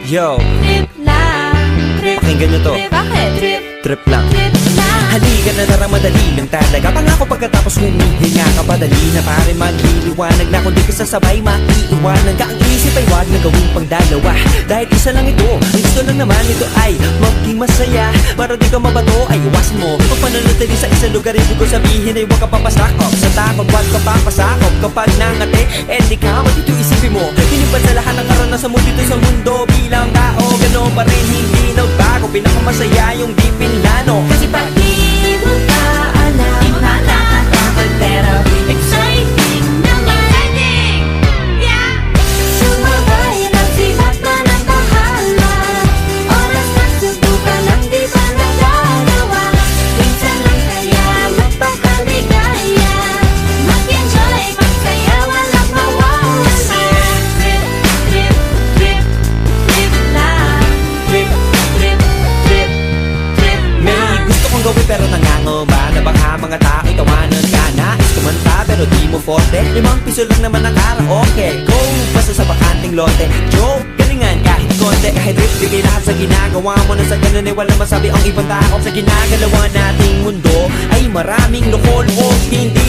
Yo, Trip lang, trip, pakinggan nyo to. trip, bakit? Trip, Trip lang. trip lang. Halika na tara, madali lang talaga. Pangako pagkatapos humihinga ka, padali na pare magliliwanag na. Kung di ka sasabay, maiiwanan ka. Ang isip ay wag na gawing pangdalawa, dahil isa lang ito. Ang gusto lang naman ito ay maging masaya. Para di ka mabato ay iwasan mo pag pananatili sa isang lugar. Ibig ko sabihin ay huwag ka papasakop sa takot, huwag ka papasakop. Kapag nangate, di ka matito isipin mo. Hinibad sa lahat ng karanasan mo dito sa mundo. Bilang tao, gano'n pa rin, hindi nagbago. Pinakamasaya yung di pinlano. Kasi pag di mo pa alam, di mo na nakakapag, pero exciting naman. Exciting! Yeah! Sumabay lang sibat na ng bahala. Oras na subukan ang di pa nagagawa. Minsan lang kaya magpakaligaya. Mag-enjoy, magsaya, walang mawawala. Trip, trip, trip, trip lang. Trip, trip, trip, trip May lang. gusto kong gawin pero nangangamba na baka mga tao tawanan ka. Nais kumanta pero di mo forte. 5 piso lang naman ang karaoke. Go, basta sa bakanting lote. Joke, galingan kahit konti. Kahit rip, bigay lahat sa ginagawa mo. Na sa ganun ay wala masabi ang ibang tao. Sa ginagalawa nating mundo ay maraming loko-loko. Hindi